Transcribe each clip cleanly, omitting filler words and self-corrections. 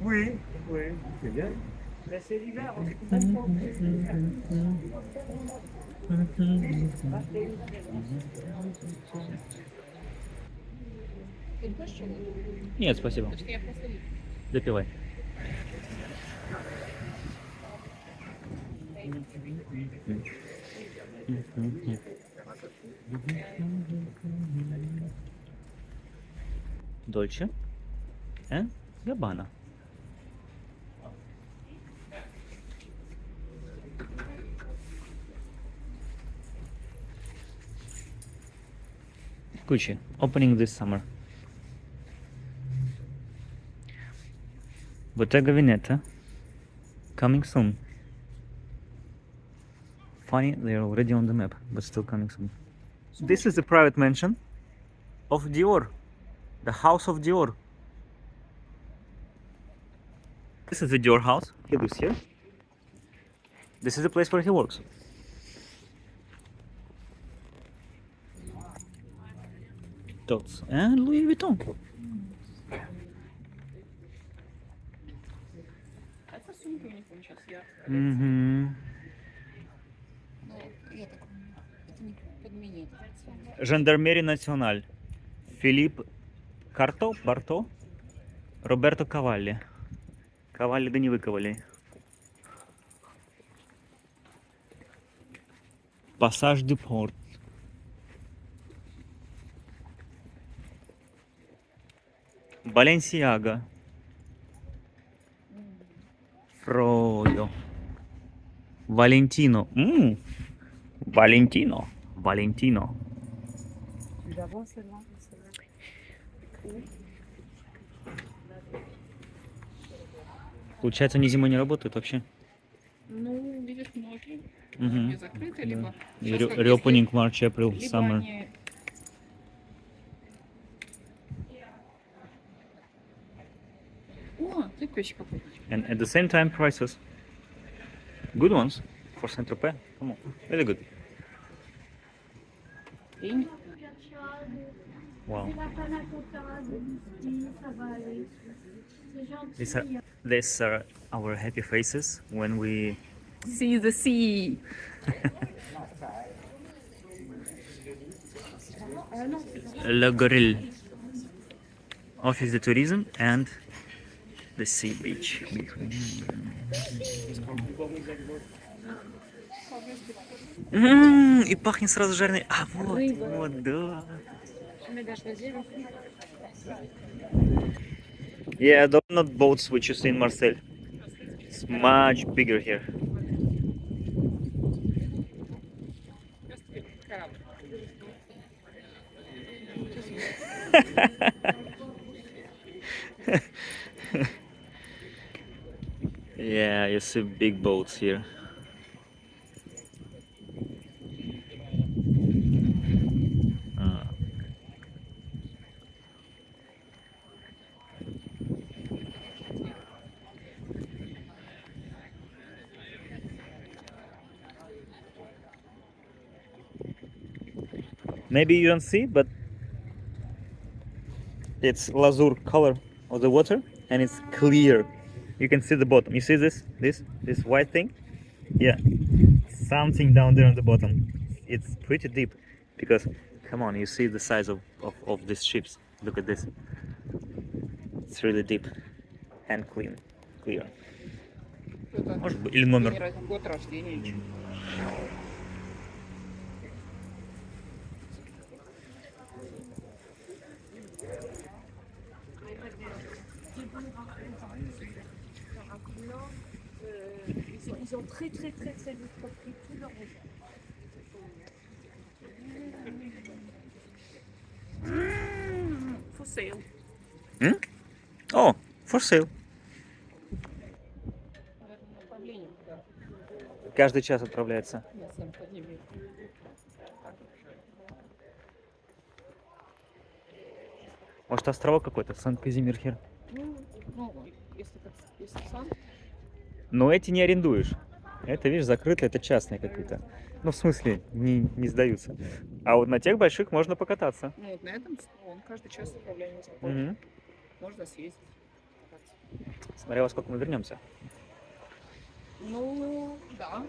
Oui, oui, c'est bien. Mais c'est l'hiver, on est complètement. Нет, спасибо. Допивай. Дольче. Габбана. Gucci, opening this summer. Bottega Veneta, coming soon. Funny, they're already on the map, but still coming soon. This is the private mansion of Dior, the house of Dior. This is the Dior house. He lives here. This is the place where he works. Tots and Louis Vuitton. Угу. Жандармерия Националь. Филипп Барто, Роберто Кавалли. Кавалли да не выковали. Пассаж дю Порт. Баленсиага. Фройо. Валентино. Валентино. Валентино. Получается, они зимой не работают вообще? Ну, видишь, многие. Угу. Закрыты, либо... Reopening March, April, summer. Они... О, ты печь какой-то. And at the same time, prices. Good ones for Saint-Tropez. Come on, really good. Wow. These are our happy faces when we See the sea. Le Gorille, Office de Tourism and the sea beach. И пахнет сразу жареной. А вот, да. Yeah, those are not boats which you see in Marseille. It's much bigger here. Yeah, you see big boats here. Maybe you don't see, but it's lazur color of the water and it's clear. You can see the bottom. You see this white thing? Yeah, something down there on the bottom. It's pretty deep because, come on, you see the size of these ships. Look at this. It's really deep and clear. Может быть, или номер. Год рождения. Ils ont très vite compris tout leur For sale. Oh, for sale. Каждый час отправляется. Может, островок какой-то, Санкт-Казимир-Хер. Ну, если сам. Но эти не арендуешь. Это, видишь, закрыто, это частные какие-то. Ну, в смысле, не сдаются. А вот на тех больших можно покататься. Ну, вот на этом он каждый час отправляется. Можно съездить. Смотря во сколько мы вернемся. Ну, да.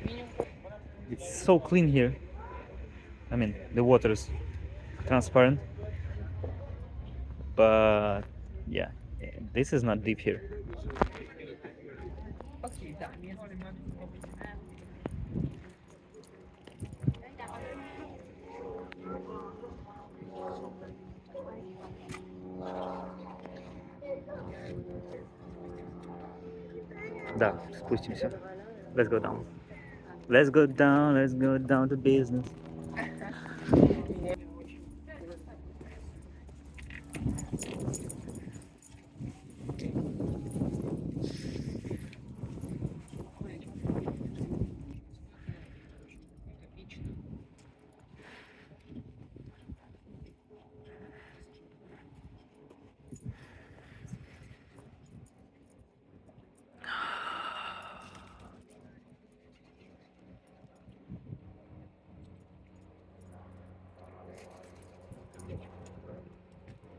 Минимум. It's so clean here. I mean, the water is transparent. But yeah, this is not deep here. Окей, да. Да, спустимся. Let's go down. Let's go down, let's go down to business.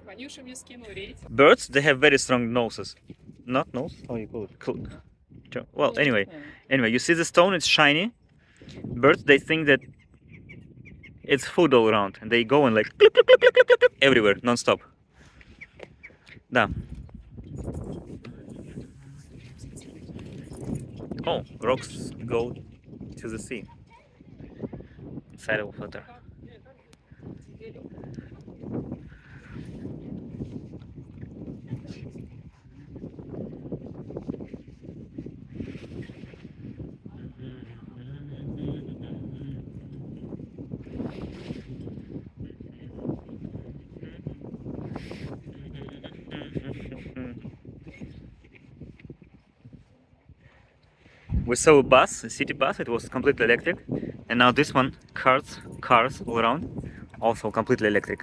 Ванюша мне скинул рейд. Birds, they have very strong noses. Not nose? How you call it? Well, anyway, you see the stone, it's shiny. Birds, they think that it's food all around, and they go and like clip, clip, clip, clip, clip, clip, clip, everywhere, non-stop. Да. Oh, rocks go to the sea. Inside of water. We saw a bus, a city bus, it was completely electric, and now this one, cars all around, also completely electric.